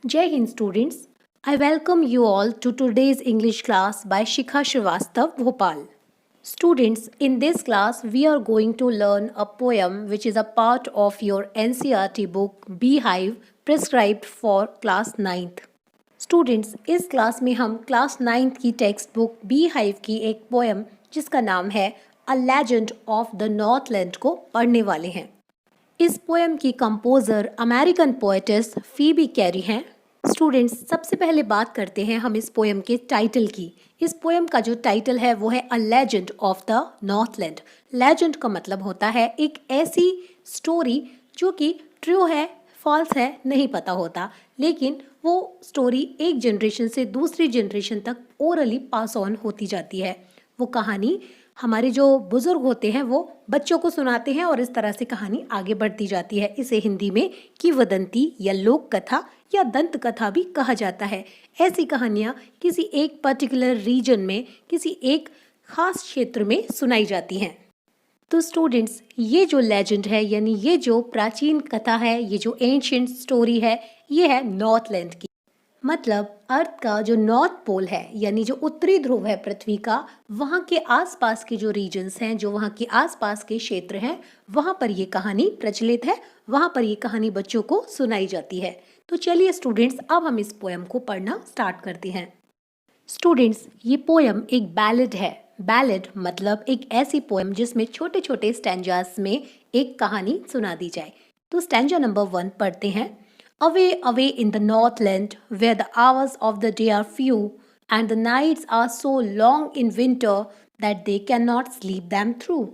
Jai Hind students, I welcome you all to today's English class by Shikha Srivastav, Bhopal. Students, in this class we are going to learn a poem which is a part of your NCERT book Beehive prescribed for class 9th. Students, इस class में हम class 9th की text book bee hive की एक poem जिसका नाम है a legend of the Northland को पढ़ने वाले हैं। इस पोएम की composer American poetess Phoebe carry हैं। स्टूडेंट्स, सबसे पहले बात करते हैं हम इस पोएम के टाइटल की। इस पोएम का जो टाइटल है वो है a legend of the Northland. Legend का मतलब होता है एक ऐसी स्टोरी जो कि ट्रू है, फॉल्स है, नहीं पता होता, लेकिन वो स्टोरी एक जनरेशन से दूसरी जनरेशन तक ओरली पास ऑन होती जाती है। वो कहानी हमारे जो बुजुर्ग होते हैं वो बच्चों को सुनाते हैं और इस तरह से कहानी आगे बढ़ती जाती है। इसे हिंदी में किंवदंती या लोक कथा या दंत कथा भी कहा जाता है। ऐसी कहानियाँ किसी एक पर्टिकुलर रीजन में, किसी एक खास क्षेत्र में सुनाई जाती हैं। तो स्टूडेंट्स, ये जो लेजेंड है यानी ये जो प्राचीन कथा है, ये जो एंशिएंट स्टोरी है, ये है नॉर्थलैंड की। मतलब अर्थ का जो नॉर्थ पोल है यानी जो उत्तरी ध्रुव है पृथ्वी का, वहाँ के आसपास के जो रीजन्स हैं, जो वहाँ के आसपास के क्षेत्र हैं, वहाँ पर ये कहानी प्रचलित है, वहाँ पर ये कहानी बच्चों को सुनाई जाती है। तो चलिए स्टूडेंट्स, अब हम इस पोएम को पढ़ना स्टार्ट करते हैं। स्टूडेंट्स, ये पोएम एक बैलेड है। बैलेड मतलब एक ऐसी पोएम जिसमें छोटे छोटे स्टैंजास में एक कहानी सुना दी जाए। तो स्टैंजा नंबर 1 पढ़ते हैं। Away, away in the northland, where the hours of the day are few, and the nights are so long in winter that they cannot sleep them through.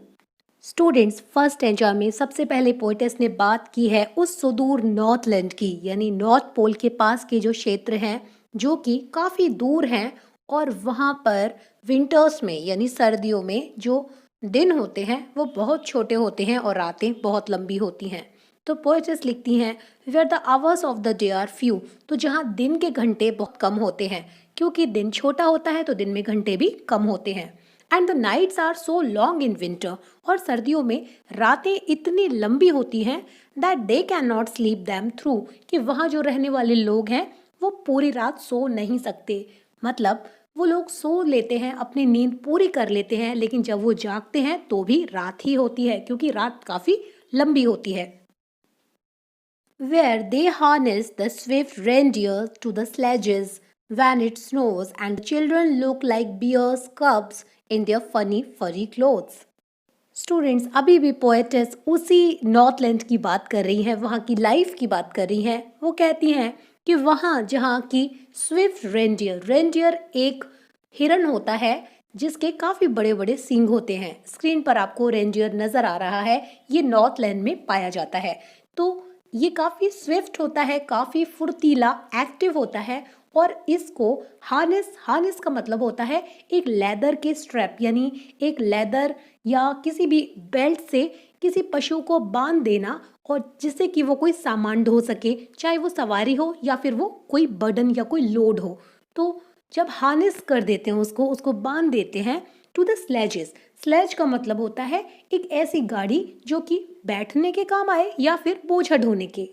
Students, first stanza में सबसे पहले poetess ने बात की है उस सुदूर Northland की, यानी नॉर्थ पोल के पास के जो क्षेत्र हैं जो कि काफ़ी दूर हैं, और वहाँ पर विंटर्स में यानी सर्दियों में जो दिन होते हैं वो बहुत छोटे होते हैं और रातें बहुत लंबी होती हैं। तो पोएटेस लिखती हैं where the hours of the day are few, तो जहाँ दिन के घंटे बहुत कम होते हैं, क्योंकि दिन छोटा होता है तो दिन में घंटे भी कम होते हैं। And the nights are so long in winter, और सर्दियों में रातें इतनी लंबी होती हैं that they can not sleep them through, कि वहाँ जो रहने वाले लोग हैं वो पूरी रात सो नहीं सकते। मतलब वो लोग सो लेते हैं, अपनी नींद पूरी कर लेते हैं, लेकिन जब वो जागते हैं तो भी रात ही होती है, क्योंकि रात काफ़ी लंबी होती है। Where they harness the swift reindeer to the sledges when it snows, and the children look like bears' cubs in their funny furry clothes. Students, अभी भी पोएटेस उसी नॉर्थलैंड की बात कर रही हैं, वहाँ की लाइफ की बात कर रही हैं। वो कहती हैं कि वहाँ जहाँ की स्विफ्ट रेंडियर, रेंडियर एक हिरन होता है जिसके काफ़ी बड़े बड़े सींग होते हैं। स्क्रीन पर आपको रेंडियर नज़र आ रहा है, ये नॉर्थलैंड में पाया जाता है। तो ये काफ़ी स्विफ्ट होता है, काफ़ी फुर्तीला, एक्टिव होता है, और इसको हार्नेस का मतलब होता है एक लेदर के स्ट्रैप, यानी एक लेदर या किसी भी बेल्ट से किसी पशु को बांध देना, और जिससे कि वो कोई सामान ढो सके, चाहे वो सवारी हो या फिर वो कोई बर्डन या कोई लोड हो। तो जब हार्नेस कर देते हैं उसको बांध देते हैं टू द स्लेजेस। स्लेज का मतलब होता है एक ऐसी गाड़ी जो कि बैठने के काम आए या फिर बोझा ढोने के।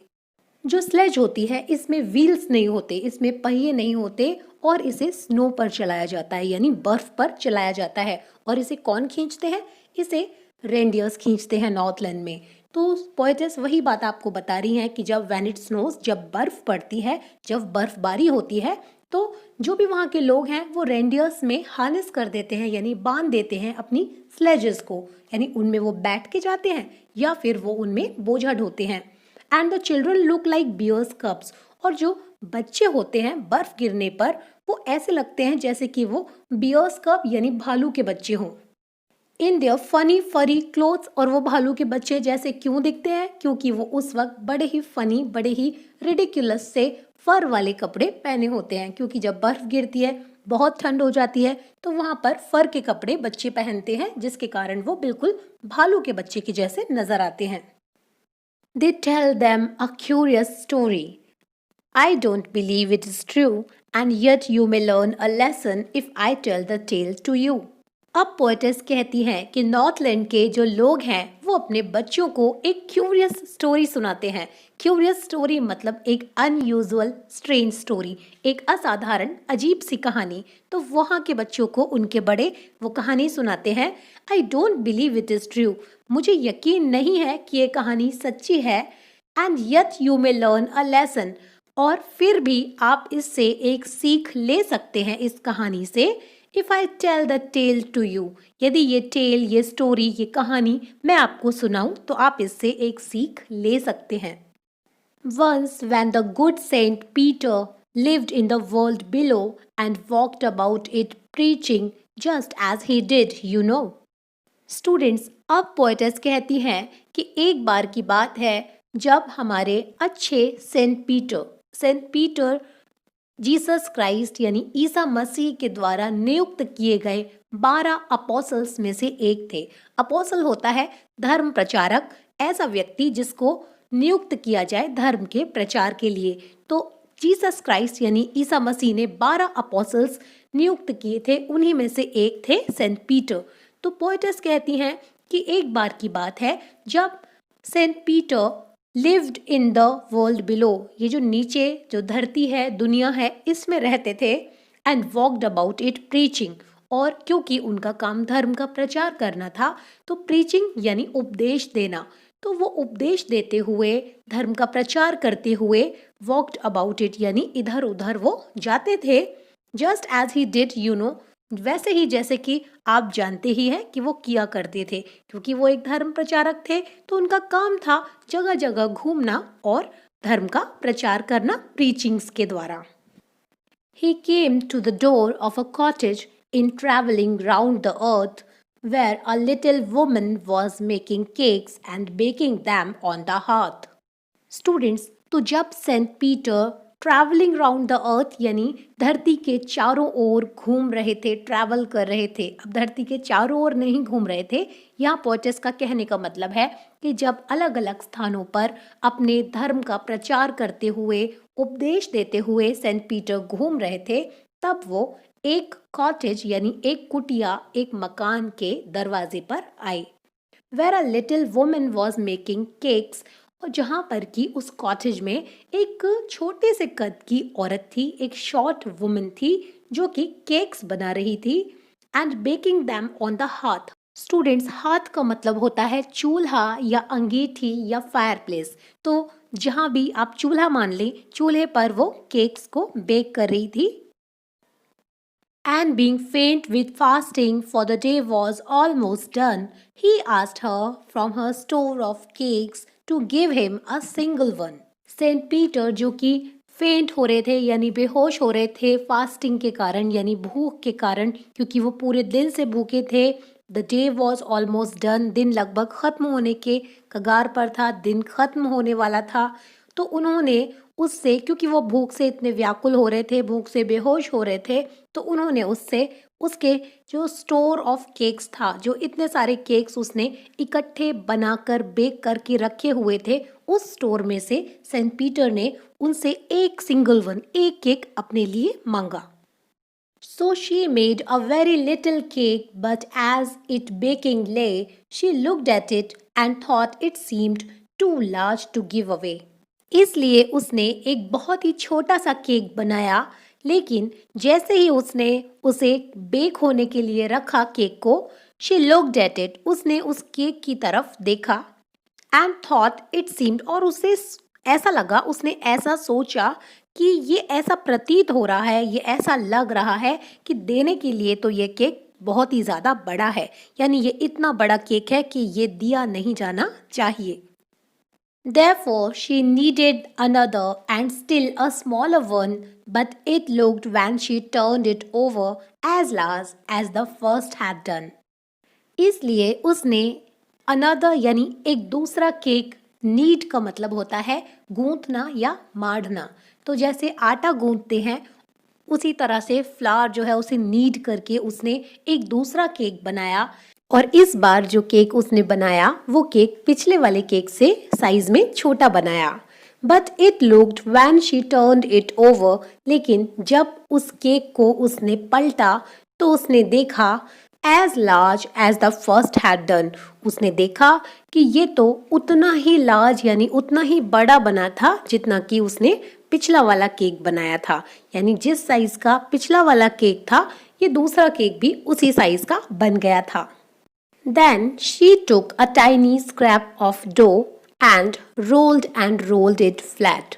जो स्लेज होती है इसमें व्हील्स नहीं होते, इसमें पहिए नहीं होते, और इसे स्नो पर चलाया जाता है यानी बर्फ पर चलाया जाता है। और इसे कौन खींचते हैं? इसे रेंडियर्स खींचते हैं नॉर्थलैंड में। तो पोएटेस वही बात आपको बता रही हैं कि जब व्हेन इट स्नोज, जब बर्फ पड़ती है, जब बर्फबारी होती है, तो जो भी वहाँ के लोग हैं वो रेंडियर्स में हार्नेस कर देते हैं, यानी बांध देते हैं अपनी स्लेजेस को, यानी उनमें वो बैठ के जाते हैं या फिर वो उनमें बोझा ढोते हैं। And the children look like bear's cubs, और जो बच्चे होते हैं बर्फ गिरने पर वो ऐसे लगते हैं जैसे कि वो बियर्स कब यानी भालू के बच्चे हों। इन देयर फनी फरी क्लोथ्स, और वो भालू के बच्चे जैसे क्यों दिखते हैं? क्योंकि वो उस वक्त बड़े ही फनी, बड़े ही रिडिकुलस से फर वाले कपड़े पहने होते हैं, क्योंकि जब बर्फ गिरती है, बहुत ठंड हो जाती है, तो वहाँ पर फर के कपड़े बच्चे पहनते हैं, जिसके कारण वो बिल्कुल भालू के बच्चे के जैसे नजर आते हैं। They tell them a curious story. I don't believe it is true, and yet you may learn a lesson if I tell the tale to you. अब पोएटेस कहती हैं कि नॉर्थलैंड के जो लोग हैं वो अपने बच्चों को एक क्यूरियस स्टोरी सुनाते हैं। क्यूरियस स्टोरी मतलब एक अनयूजुअल स्ट्रेंज स्टोरी, एक असाधारण अजीब सी कहानी। तो वहाँ के बच्चों को उनके बड़े वो कहानी सुनाते हैं। I don't believe it is true, मुझे यकीन नहीं है कि ये कहानी सच्ची है। And yet you may learn a lesson, और फिर भी आप इससे एक सीख ले सकते हैं इस कहानी से। If I tell the tale to you, यदि ये टेल, ये स्टोरी, ये कहानी मैं आपको सुनाऊं तो आप इससे एक सीख ले सकते हैं। Once when the good Saint Peter lived in the world below and walked about it preaching just as he did, you know. Students, अब पोएटेस कहती हैं कि एक बार की बात है जब हमारे अच्छे सेंट पीटर जीसस क्राइस्ट यानी ईसा मसीह के द्वारा नियुक्त किए गए 12 अपोस्टल्स में से एक थे। अपोस्टल होता है धर्म प्रचारक, ऐसा व्यक्ति जिसको नियुक्त किया जाए धर्म के प्रचार के लिए। तो जीसस क्राइस्ट यानी ईसा मसीह ने 12 अपोस्टल्स नियुक्त किए थे, उन्हीं में से एक थे सेंट पीटर। तो पोएटेस कहती हैं कि एक बार की बात है जब Saint Peter lived in the world below, ये जो नीचे जो धरती है, दुनिया है, इसमें रहते थे। And walked about it preaching, और क्योंकि उनका काम धर्म का प्रचार करना था तो प्रीचिंग यानी उपदेश देना, तो वो उपदेश देते हुए, धर्म का प्रचार करते हुए वॉकड अबाउट इट यानी इधर उधर वो जाते थे। Just as he did, you know, वैसे ही जैसे कि आप जानते ही हैं कि वो किया करते थे, क्योंकि वो एक धर्म प्रचारक थे तो उनका काम था जगह जगह घूमना और धर्म का प्रचार करना प्रीचिंग्स के द्वारा। He came to the door of a cottage in traveling round the earth where a little woman was making cakes and baking them on the hearth. Students, तो जब Saint Peter travelling round the earth यानी धरती के चारों ओर घूम रहे थे, travel कर रहे थे। अब धरती के चारों ओर नहीं घूम रहे थे, यहाँ पोएटेस का कहने का मतलब है कि जब अलग अलग स्थानों पर अपने धर्म का प्रचार करते हुए, उपदेश देते हुए सेंट पीटर घूम रहे थे, तब वो एक कॉटेज यानी एक कुटिया, एक मकान के दरवाजे पर आए। Where a little woman was making cakes, और जहाँ पर कि उस कॉटेज में एक छोटे से कद की औरत थी, एक शॉर्ट वुमन थी जो कि केक्स बना रही थी। And baking them on the हाथ। स्टूडेंट्स, हाथ का मतलब होता है चूल्हा या अंगीठी या फायर प्लेस। तो जहाँ भी आप चूल्हा मान लें, चूल्हे पर वो केक्स को बेक कर रही थी। And being faint with fasting, for the day was almost done, he asked her from her store of cakes to give him a single one. Saint Peter जो कि फेंट हो रहे थे यानी बेहोश हो रहे थे फास्टिंग के कारण यानी भूख के कारण, क्योंकि वो पूरे दिन से भूखे थे। The day was almost done, दिन लगभग खत्म होने के कगार पर था, दिन खत्म होने वाला था। तो उन्होंने उससे, क्योंकि वो भूख से इतने व्याकुल हो रहे थे, भूख से बेहोश हो रहे थे, तो उन्होंने उससे उसके जो स्टोर ऑफ केक्स था, जो इतने सारे केक्स उसने इकट्ठे बनाकर बेक करके रखे हुए थे, उस स्टोर में से सेंट पीटर ने उनसे एक सिंगल वन, एक केक अपने लिए मांगा। So she made a very little cake, but as it baking lay, she looked at it and thought it seemed too large to give away. इसलिए उसने एक बहुत ही छोटा सा केक बनाया, लेकिन जैसे ही उसने उसे बेक होने के लिए रखा केक को, she looked at it, उसने उस केक की तरफ देखा, and thought it seemed, और उसे ऐसा लगा, उसने ऐसा सोचा कि ये ऐसा प्रतीत हो रहा है, ये ऐसा लग रहा है कि देने के लिए तो ये केक बहुत ही ज़्यादा बड़ा है, यानी ये इतना बड़ा केक है कि ये दिया नहीं जाना चाहिए। Therefore, she needed another and still a smaller one, but it looked when she turned it over as large as the first had done. इसलिए उसने another यानी एक दूसरा केक, नीड का मतलब होता है गूंथना या माढ़ना। तो जैसे आटा गूंथते हैं उसी तरह से फ्लावर जो है उसे नीड करके उसने एक दूसरा केक बनाया, और इस बार जो केक उसने बनाया वो केक पिछले वाले केक से साइज में छोटा बनाया। But it looked when she turned it over, लेकिन जब उस केक को उसने पलटा तो उसने देखा as large as the first had done. उसने देखा कि ये तो उतना ही लार्ज यानी उतना ही बड़ा बना था जितना कि उसने पिछला वाला केक बनाया था। यानी जिस साइज का पिछला वाला केक था, ये दूसरा केक भी उसी साइज का बन गया था। Then she took a tiny scrap of dough and rolled it flat.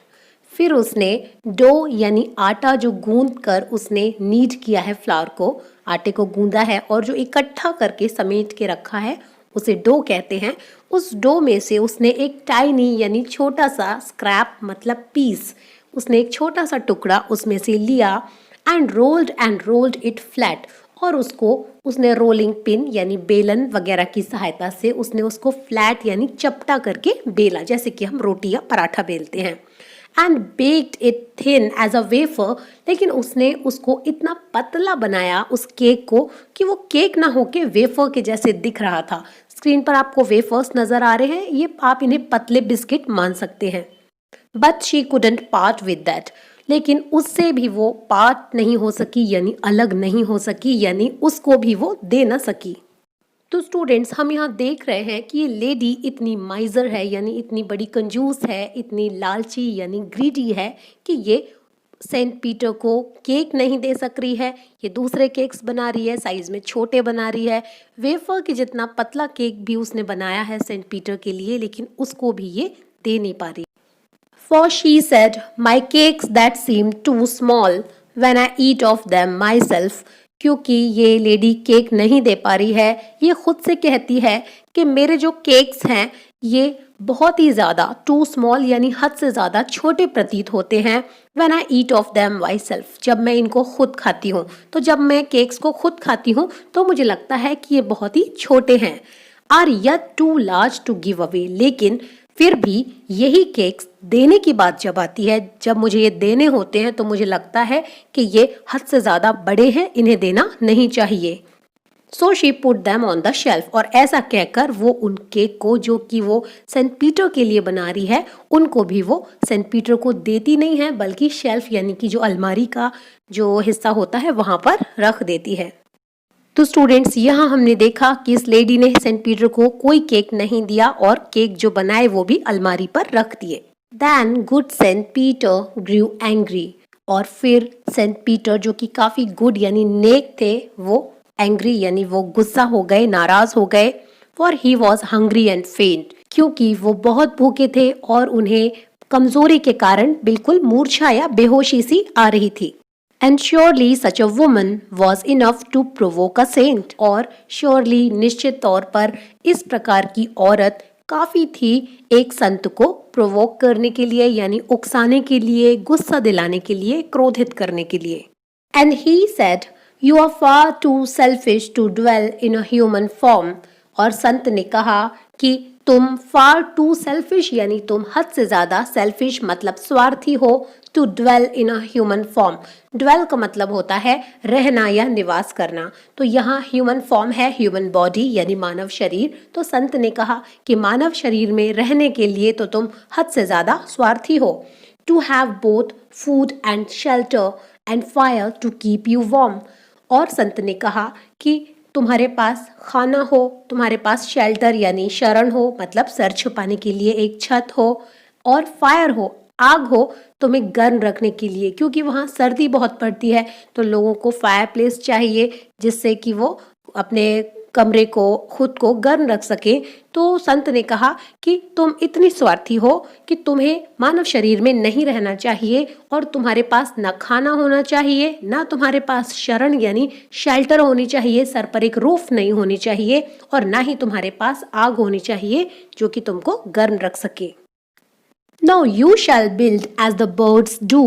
फिर उसने डो यानी आटा जो गूंद कर उसने नीड किया है, फ्लावर को, आटे को गूंदा है और जो इकट्ठा करके समेट के रखा है उसे डो कहते हैं। उस डो में से उसने एक टाइनी यानी छोटा सा स्क्रैप मतलब पीस, उसने एक छोटा सा टुकड़ा उसमें से लिया एंड रोल्ड इट फ्लैट, और उसको उसने रोलिंग पिन यानी बेलन वगैरह की सहायता से उसने उसको फ्लैट यानी चपटा करके बेला, जैसे कि हम रोटी या पराठा बेलते हैं। And baked it thin as a wafer, लेकिन उसने उसको इतना पतला बनाया उस केक को कि वो केक ना होके वेफर के जैसे दिख रहा था। स्क्रीन पर आपको वेफर्स नजर आ रहे हैं, ये आप इन्हें पतले बिस्किट मान सकते हैं। But she couldn't part with that, लेकिन उससे भी वो पार्ट नहीं हो सकी यानी अलग नहीं हो सकी, यानी उसको भी वो दे ना सकी। तो स्टूडेंट्स, हम यहाँ देख रहे हैं कि ये लेडी इतनी माइजर है यानी इतनी बड़ी कंजूस है, इतनी लालची यानी ग्रीडी है कि ये सेंट पीटर को केक नहीं दे सक रही है। ये दूसरे केक्स बना रही है, साइज में छोटे बना रही है। वेफर के जितना पतला केक भी उसने बनाया है सेंट पीटर के लिए, लेकिन उसको भी ये दे नहीं पा रही। For she said, my cakes that seem too small when I eat of them myself. क्योंकि ये लेडी केक नहीं दे पा रही है, ये खुद से कहती है कि मेरे जो केक्स हैं ये बहुत ही ज़्यादा टू स्मॉल यानी हद से ज़्यादा छोटे प्रतीत होते हैं। When I eat of them myself, जब मैं इनको खुद खाती हूँ, तो जब मैं केक्स को खुद खाती हूँ तो मुझे लगता है कि ये बहुत ही छोटे हैं। Are yet too large to give away, लेकिन फिर भी यही केक्स देने की बात जब आती है, जब मुझे ये देने होते हैं तो मुझे लगता है कि ये हद से ज़्यादा बड़े हैं, इन्हें देना नहीं चाहिए। So she put them on the shelf, और ऐसा कहकर वो उन केक को जो कि वो सेंट पीटर के लिए बना रही है, उनको भी वो सेंट पीटर को देती नहीं है, बल्कि शेल्फ यानी कि जो अलमारी का जो हिस्सा होता है वहाँ पर रख देती है। तो स्टूडेंट्स, यहाँ हमने देखा कि इस लेडी ने सेंट पीटर को कोई केक नहीं दिया और केक जो बनाए वो भी अलमारी पर रख दिए। Then good Saint Peter grew angry, और फिर सेंट पीटर जो कि काफी गुड यानी नेक थे, वो एंग्री यानी वो गुस्सा हो गए, नाराज हो गए। For he was hungry and faint, क्योंकि वो बहुत भूखे थे और उन्हें कमजोरी के कारण बिल्कुल मूर्छा या बेहोशी सी आ रही थी। And surely such a woman was enough to provoke a saint, और surely निश्चित तौर पर इस प्रकार की औरत काफी थी एक संत को प्रोवोक करने के लिए यानी उकसाने के लिए, गुस्सा दिलाने के लिए, क्रोधित करने के लिए। And he said, you are far too selfish to dwell in a human form, और संत ने कहा कि तुम फार टू सेल्फिश यानी तुम हद से ज्यादा सेल्फिश मतलब स्वार्थी हो, to dwell in a human form. Dwell का मतलब होता है रहना या निवास करना, तो यहाँ ह्यूमन फॉर्म है ह्यूमन बॉडी यानी मानव शरीर। तो संत ने कहा कि मानव शरीर में रहने के लिए तो तुम हद से ज्यादा स्वार्थी हो। To have both food and shelter and fire to keep you warm, और संत ने कहा कि तुम्हारे पास खाना हो, तुम्हारे पास शेल्टर यानी शरण हो मतलब सर छुपाने के लिए एक छत हो, और फायर हो आग हो तुम्हें गर्म रखने के लिए, क्योंकि वहाँ सर्दी बहुत पड़ती है तो लोगों को फायर प्लेस चाहिए जिससे कि वो अपने कमरे को खुद को गर्म रख सके। तो संत ने कहा कि तुम इतनी स्वार्थी हो कि तुम्हें मानव शरीर में नहीं रहना चाहिए, और तुम्हारे पास ना खाना होना चाहिए, ना तुम्हारे पास शरण यानी शेल्टर होनी चाहिए, सर पर एक रूफ नहीं होनी चाहिए, और ना ही तुम्हारे पास आग होनी चाहिए जो कि तुमको गर्म रख सके। Now you shall build as the birds do,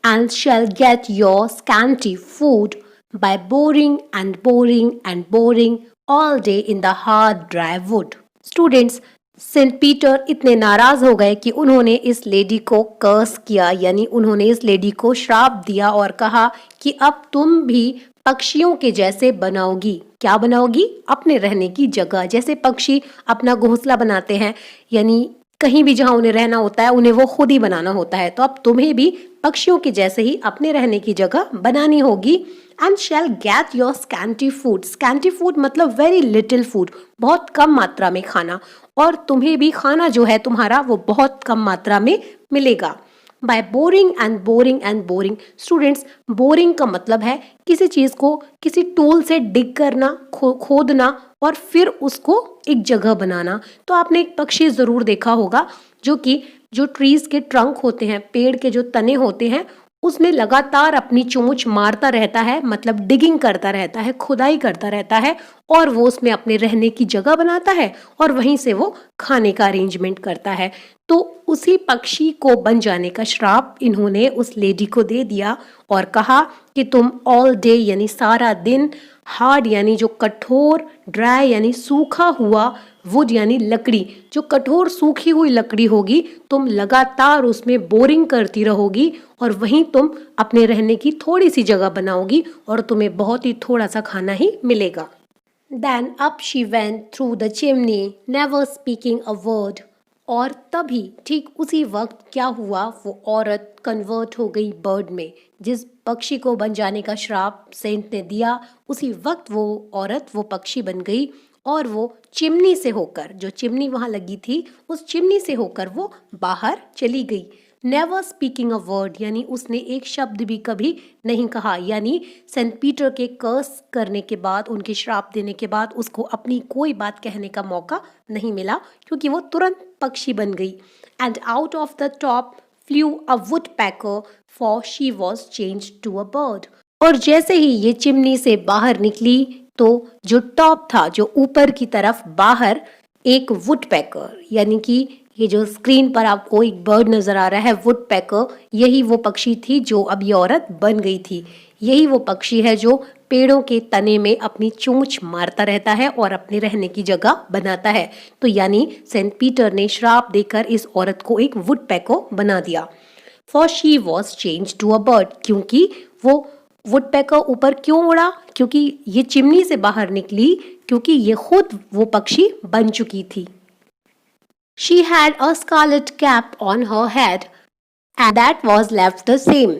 and shall get your scanty food by boring and boring and boring all day in the hard dry wood. Students, Saint Peter इतने नाराज हो गए कि उन्होंने इस लेडी को कर्स किया यानी उन्होंने इस लेडी को श्राप दिया और कहा कि अब तुम भी पक्षियों के जैसे बनाओगी। क्या बनाओगी? अपने रहने की जगह। जैसे पक्षी अपना घोंसला बनाते हैं यानी कहीं भी जहां उन्हें रहना होता है उन्हें वो खुद ही बनाना होता है। तो अब तुम्हें भी पक्षियों के जैसे ही अपने रहने की जगह बनानी होगी। And shall get your scanty food. Scanty food मतलब वेरी लिटिल फूड, बहुत कम मात्रा में खाना, और तुम्हें भी खाना जो है तुम्हारा वो बहुत कम मात्रा में मिलेगा। By boring and boring and boring. Students, boring का मतलब है किसी चीज को किसी टूल से डिग करना, खोदना और फिर उसको एक जगह बनाना। तो आपने एक पक्षी जरूर देखा होगा जो कि जो ट्रीज के ट्रंक होते हैं, पेड़ के जो तने होते हैं, उसमें लगातार अपनी चोंच मारता रहता है, मतलब डिगिंग करता रहता है, खुदाई करता रहता है, और वो उसमें अपने रहने की जगह बनाता है और वहीं से वो खाने का अरेंजमेंट करता है। तो उसी पक्षी को बन जाने का श्राप इन्होंने उस लेडी को दे दिया और कहा कि तुम ऑल डे यानी सारा दिन, हार्ड यानी जो कठोर, ड्राई यानी सूखा हुआ, वुड यानी लकड़ी, जो कठोर सूखी हुई लकड़ी होगी, तुम लगातार उसमें बोरिंग करती रहोगी और वहीं तुम अपने रहने की थोड़ी सी जगह बनाओगी और तुम्हें बहुत ही थोड़ा सा खाना ही मिलेगा। Then up she went through the chimney, never speaking a word. और तभी ठीक उसी वक्त क्या हुआ, वो औरत कन्वर्ट हो गई बर्ड में। जिस पक्षी को बन जाने का श्राप सेंट ने दिया, उसी वक्त वो औरत वो पक्षी बन गई और वो चिमनी से होकर, जो चिमनी वहां लगी थी, उस चिमनी से होकर वो बाहर चली गई। नेवर स्पीकिंग अ वर्ड यानी उसने एक शब्द भी कभी नहीं कहा, यानी सेंट पीटर के कर्स करने के बाद, उनके श्राप देने के बाद उसको अपनी कोई बात कहने का मौका नहीं मिला, क्योंकि वो तुरंत पक्षी बन गई। And out of the top flew a woodpecker, for she was change to a bird. और जैसे ही ये चिमनी से बाहर निकली तो जो टॉप था, जो ऊपर की तरफ बाहर, एक वुडपेकर, यानी कि ये जो स्क्रीन पर आपको एक बर्ड नजर आ रहा है, वुडपेकर, यही वो पक्षी थी जो अब ये औरत बन गई थी। यही वो पक्षी है जो पेड़ों के तने में अपनी चोंच मारता रहता है और अपने रहने की जगह बनाता है। तो यानी सेंट पीटर ने श्राप देकर इस औरत को एक वुडपेकर बना दिया। For she was change to a bird, क्योंकि वो वुडपेकर ऊपर क्यों उड़ा, क्योंकि ये चिमनी से बाहर निकली, क्योंकि ये खुद वो पक्षी बन चुकी थी। She had a scarlet cap on her head and that was left the same.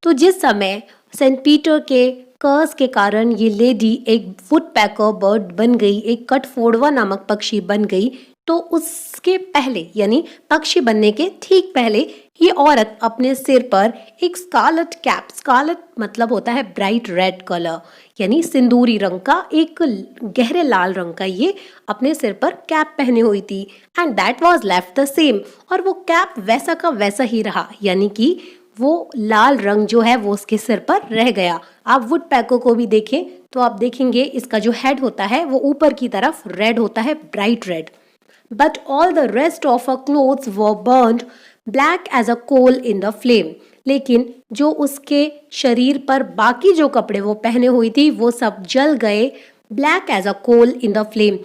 तो जिस समय सेंट पीटर के कर्स के कारण ये लेडी एक वुडपेकर बर्ड बन गई, एक कठफोड़वा नामक पक्षी बन गई, तो उसके पहले यानी पक्षी बनने के ठीक पहले ये औरत अपने सिर पर एक स्कारलेट कैप, स्कारलेट मतलब होता है ब्राइट रेड कलर, यानी सिंदूरी रंग का, एक गहरे लाल रंग का, ये अपने सिर पर कैप पहने हुई थी। And that was left the same, और वो कैप वैसा का वैसा ही रहा, यानी कि वो लाल रंग जो है वो उसके सिर पर रह गया। आप वुडपेकर को भी देखें तो आप देखेंगे इसका जो हेड होता है वो ऊपर की तरफ रेड होता है, bright red. But all the rest of her clothes were burned black as a coal in the flame. लेकिन जो उसके शरीर पर बाकी जो कपड़े वो पहने हुई थी वो सब जल गए, black as a coal in the flame.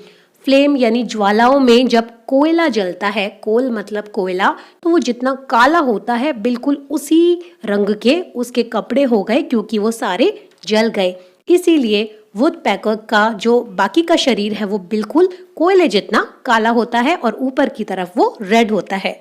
Flame यानी ज्वालाओं में जब कोयला जलता है, कोल मतलब कोयला, तो वो जितना काला होता है बिल्कुल उसी रंग के उसके कपड़े हो गए, क्योंकि वो सारे जल गए। इसीलिए वुडपेकर का जो बाकी का शरीर है वो बिल्कुल कोयले जितना काला होता है और ऊपर की तरफ वो रेड होता है।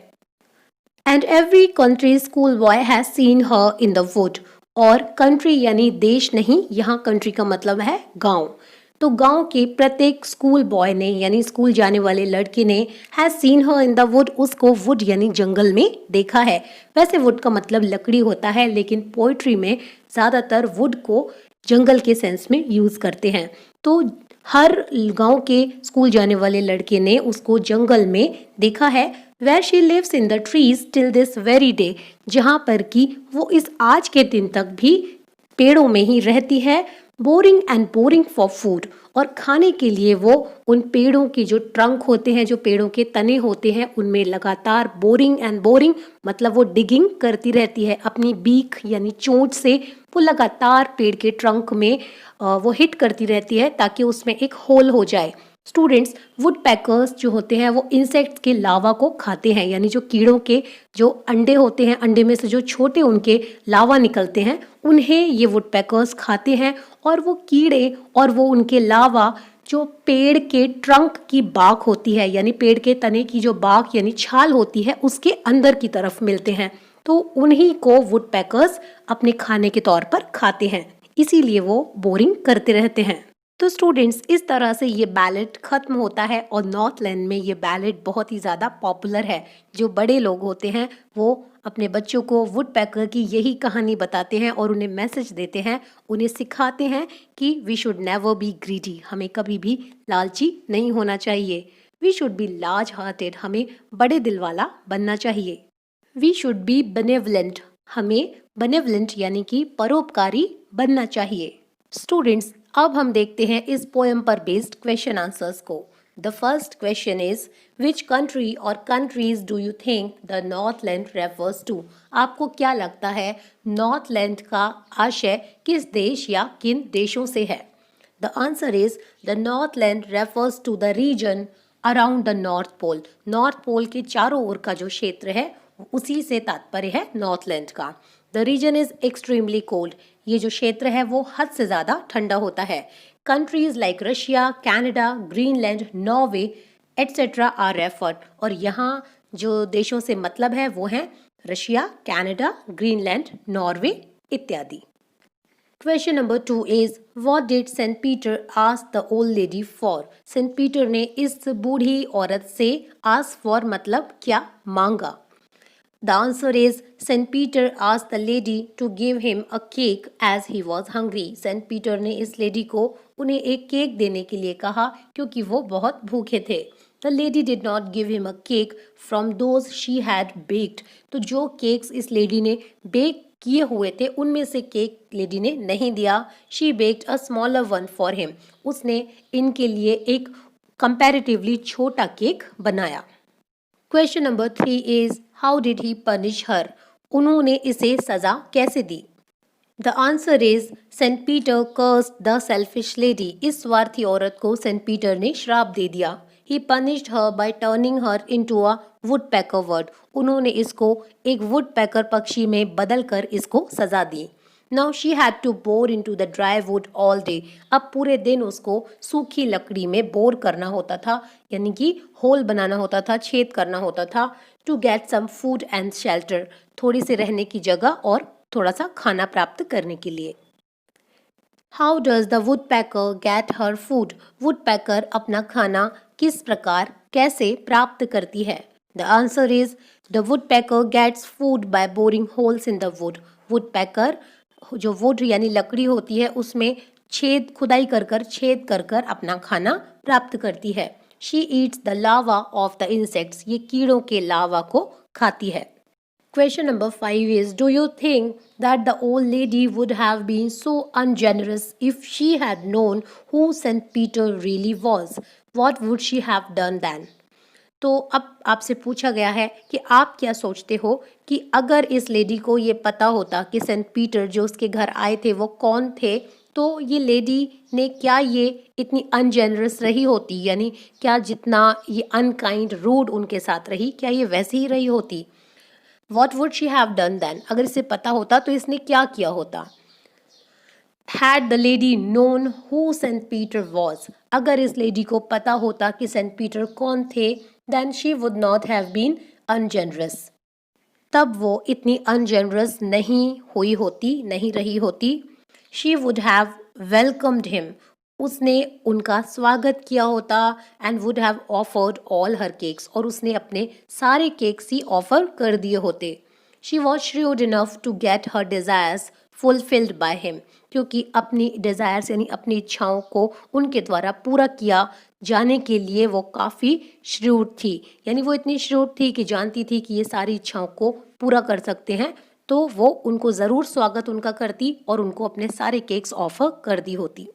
And every country school boy has seen her in the would. और कंट्री यानी देश नहीं, यहाँ कंट्री का मतलब है गांव। तो गांव के प्रत्येक स्कूल बॉय ने यानी स्कूल जाने वाले लड़के ने has seen her in the would, उसको वुड यानी जंगल में देखा है। वैसे वुड का मतलब लकड़ी होता है, लेकिन पोइट्री में ज्यादातर वुड को जंगल के सेंस में यूज करते हैं। तो हर गांव के स्कूल जाने वाले लड़के ने उसको जंगल में देखा है। Where she lives in the trees till this very day, जहां पर कि वो इस आज के दिन तक भी पेड़ों में ही रहती है। Boring and boring for food, और खाने के लिए वो उन पेड़ों के जो ट्रंक होते हैं, जो पेड़ों के तने होते हैं, उनमें लगातार बोरिंग एंड बोरिंग मतलब वो डिगिंग करती रहती है अपनी बीक यानी चोंच से। वो लगातार पेड़ के ट्रंक में वो हिट करती रहती है ताकि उसमें एक होल हो जाए। स्टूडेंट्स, वुड पैकर्स जो होते हैं वो इंसेक्ट्स के लावा को खाते हैं, यानी जो कीड़ों के जो अंडे होते हैं, अंडे में से जो छोटे उनके लावा निकलते हैं, उन्हें ये वुड पैकर्स खाते हैं। और वो कीड़े और वो उनके लावा जो पेड़ के ट्रंक की बाक होती है, यानी पेड़ के तने की जो बाक यानी छाल होती है, उसके अंदर की तरफ मिलते हैं। तो उन्हीं को वुड पैकर्स अपने खाने के तौर पर खाते हैं, इसीलिए वो बोरिंग करते रहते हैं। तो स्टूडेंट्स, इस तरह से ये बैलेट खत्म होता है और नॉर्थलैंड में ये बैलेट बहुत ही ज़्यादा पॉपुलर है। जो बड़े लोग होते हैं वो अपने बच्चों को वुड पैकर की यही कहानी बताते हैं और उन्हें मैसेज देते हैं, उन्हें सिखाते हैं कि we should never be greedy, हमें कभी भी लालची नहीं होना चाहिए। We should be large hearted, हमें बड़े दिल वाला बनना चाहिए। वी शुड बी बेनेवलेंट, हमें बेनेवलेंट यानी कि परोपकारी बनना चाहिए। स्टूडेंट्स, अब हम देखते हैं इस पोएम पर बेस्ड क्वेश्चन आंसर्स को। The first question is, which country or countries do you think the Northland refers to? आपको क्या लगता है नॉर्थलैंड का आशय किस देश या किन देशों से है? The answer is, the Northland refers to the region around the north pole. North pole के चारों ओर का जो क्षेत्र है उसी से तात्पर्य है नॉर्थलैंड का। The region is extremely cold, ये जो क्षेत्र है वो हद से ज़्यादा ठंडा होता है। Countries like Russia, Canada, Greenland, Norway etcetera are referred, और यहाँ जो देशों से मतलब है वो हैं रशिया, कनाडा, ग्रीनलैंड, नॉर्वे इत्यादि। Question number 2 is, what did Saint Peter ask the old lady for? Saint Peter ने इस बूढ़ी औरत से आस्क फॉर मतलब क्या मांगा? The answer is, Saint Peter asked the lady to give him a cake as he was hungry. Saint Peter ने इस lady को उन्हें एक केक देने के लिए कहा क्योंकि वो बहुत भूखे थे। The lady did not give him a cake from those she had baked. तो जो केक्स इस लेडी ने बेक किए हुए थे उनमें से केक लेडी ने नहीं दिया। She baked a smaller one for him. उसने इनके लिए एक comparatively छोटा केक बनाया। Question number 3 is, how did he punish her? उन्होंने इसे सजा कैसे दी? The answer is, Saint Peter cursed the selfish lady. इस स्वार्थी औरत को सेंट पीटर ने श्राप दे दिया। He punished her by turning her into a woodpecker bird. उन्होंने इसको एक वुड पैकर पक्षी में बदल कर इसको सजा दी। Now she had to bore into the dry wood all day. अब पूरे दिन उसको सूखी लकड़ी में बोर करना होता था, यानी कि होल बनाना होता था, छेद करना होता था, to get some food and shelter, थोड़ी सी रहने की जगह और थोड़ा सा खाना प्राप्त करने के लिए। How does the woodpecker get her food? Woodpecker अपना खाना किस प्रकार कैसे प्राप्त करती है? The answer is, the woodpecker gets food by boring holes in the wood. Woodpecker जो वुड यानी लकड़ी होती है उसमें खुदाई कर छेद कर अपना खाना प्राप्त करती है। She eats the larva of the insects, ये कीड़ों के लावा को खाती है। Question number 5 is, do you think that the old lady would have been so ungenerous if she had known who Saint Peter really was? What would she have done then? तो अब आपसे पूछा गया है कि आप क्या सोचते हो कि अगर इस लेडी को ये पता होता कि सेंट पीटर जो उसके घर आए थे वो कौन थे, तो ये लेडी ने क्या ये इतनी अनजेनरस रही होती, यानी क्या जितना ये अनकाइंड रूड उनके साथ रही, क्या ये वैसे ही रही होती? What would she have done then? अगर इसे पता होता तो इसने क्या किया होता? Had the lady known who Saint Peter was, अगर इस लेडी को पता होता कि सेंट पीटर कौन थे, then she would not have been ungenerous. तब वो इतनी ungenerous नहीं हुई होती, नहीं रही होती. She would have welcomed him. उसने उनका स्वागत किया होता and would have offered all her cakes. और उसने अपने सारे केक्स ही ऑफर कर दिए होते. She was shrewd enough to get her desires fulfilled by him. क्योंकि अपनी डिज़ायर्स यानी अपनी इच्छाओं को उनके द्वारा पूरा किया जाने के लिए वो काफ़ी श्रूड थी, यानी वो इतनी श्रूड थी कि जानती थी कि ये सारी इच्छाओं को पूरा कर सकते हैं, तो वो उनको ज़रूर स्वागत उनका करती और उनको अपने सारे केक्स ऑफर कर दी होती।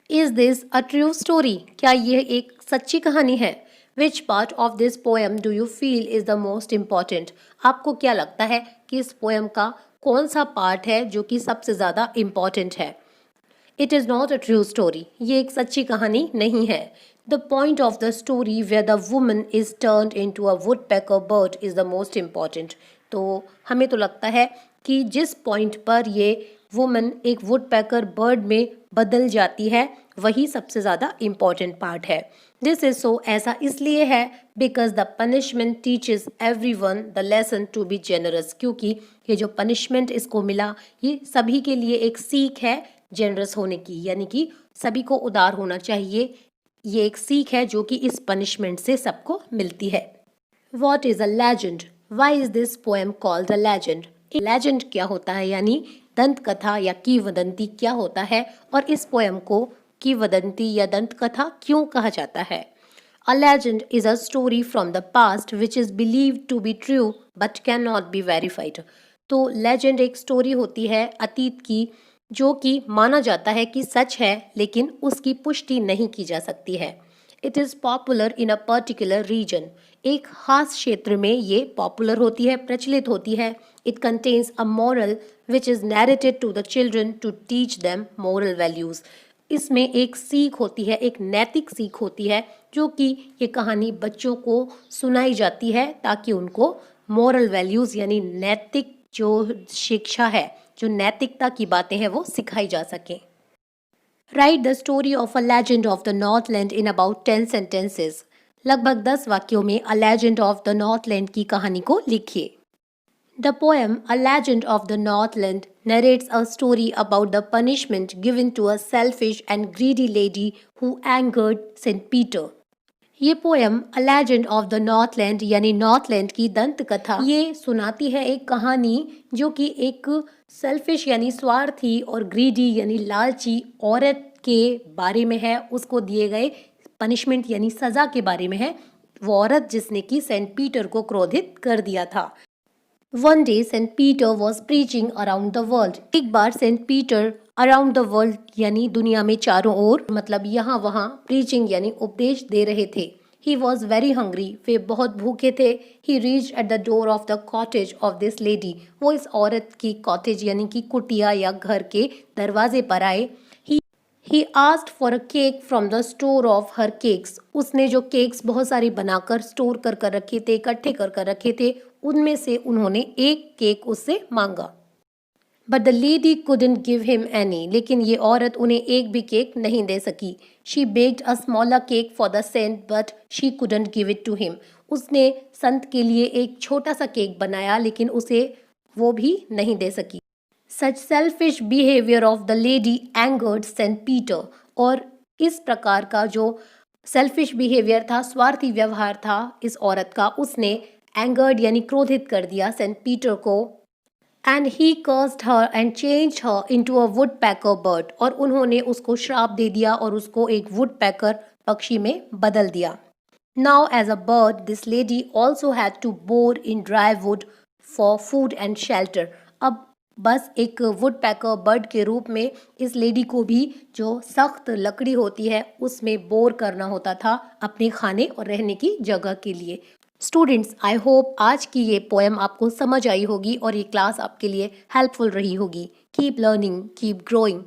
Is this a true story? क्या यह एक सच्ची कहानी है? Which part of this poem do you feel is the most important? आपको क्या लगता है कि इस पोएम का कौन सा पार्ट है जो कि सबसे ज़्यादा इम्पॉर्टेंट है? It is not a true story, ये एक सच्ची कहानी नहीं है। The point of the story where the woman is turned into a woodpecker bird is the most important. तो हमें तो लगता है कि जिस पॉइंट पर ये वुमन एक वुड पैकर बर्ड में बदल जाती है वही सबसे ज़्यादा इम्पॉर्टेंट पार्ट है। दिस इज सो, ऐसा इसलिए है because the punishment teaches everyone the lesson to be generous, क्योंकि ये जो पनिशमेंट इसको मिला ये सभी के लिए एक सीख है जेनरस होने की, यानी कि सभी को उदार होना चाहिए। ये एक सीख है जो कि इस पनिशमेंट से सबको मिलती है। What is a legend? Why is this poem called a legend? Legend क्या होता है, यानी दंत कथा या किंवदंती क्या होता है, और इस पोएम को किंवदंती या दंत कथा क्यों कहा जाता है? A legend is a story from the past which is believed to be true but cannot be verified. तो legend एक स्टोरी होती है अतीत की जो कि माना जाता है कि सच है लेकिन उसकी पुष्टि नहीं की जा सकती है। It is popular in a particular region. एक खास क्षेत्र में ये पॉपुलर होती है, प्रचलित होती है। It contains a moral which is narrated to the children to teach them moral values. इसमें एक सीख होती है, एक नैतिक सीख होती है जो कि ये कहानी बच्चों को सुनाई जाती है ताकि उनको मोरल वैल्यूज़ यानी नैतिक जो शिक्षा है, जो नैतिकता की बातें हैं वो सिखाई जा सकें। Right the story of a legend of the Northland in about 10 sentences. लगभग 10 वाक्यों में a legend of the Northland की कहानी को लिखिए। The poem A Legend of the Northland narrates a story about the punishment given to a selfish and greedy lady who angered Saint Peter. ये poem a legend of the Northland यानी Northland की दंत कथा ये सुनाती है एक कहानी जो कि एक सेल्फिश यानी स्वार्थी और ग्रीडी यानी लालची औरत के बारे में है, उसको दिए गए पनिशमेंट यानी सजा के बारे में है। वो औरत जिसने कि सेंट पीटर को क्रोधित कर दिया था। One day Saint Peter was preaching around the world. एक बार Saint Peter around the world यानी दुनिया में चारों ओर, मतलब यहाँ वहाँ प्रीचिंग यानी उपदेश दे रहे थे। He was very hungry. वे बहुत भूखे थे। He reached at the door of the cottage of this lady. वो इस औरत की कॉटेज यानी कि कुटिया या घर के दरवाजे पर आए। He asked for a cake from the store of her cakes. उसने जो केक्स बहुत सारी बनाकर स्टोर कर कर रखे थे, इकट्ठे कर कर रखे थे, उनमें से उन्होंने एक केक उससे मांगा। But the lady couldn't give him any. लेकिन ये औरत उन्हें एक भी केक नहीं दे सकी। She baked a smaller cake for the saint, but she couldn't give it to him. उसने संत के लिए एक छोटा सा केक बनाया लेकिन उसे वो भी नहीं दे सकी। Such selfish behavior of the lady angered Saint Peter. और इस प्रकार का जो सेल्फिश बिहेवियर था, स्वार्थी व्यवहार था इस औरत का, उसने एंगर्ड यानी क्रोधित कर दिया सेंट पीटर को। And he cursed her and change her into a woodpecker bird. और उन्होंने उसको श्राप दे दिया और उसको एक वुड पैकर पक्षी में बदल दिया। Now as a bird this lady also had to bore in dry wood for food and shelter. अब बस एक वुड पैकर बर्ड के रूप में इस लेडी को भी जो सख्त लकड़ी होती है उसमें बोर करना होता था अपने खाने और रहने की जगह के लिए। स्टूडेंट्स, आई होप आज की ये पोएम आपको समझ आई होगी और ये क्लास आपके लिए हेल्पफुल रही होगी। Keep learning, keep growing.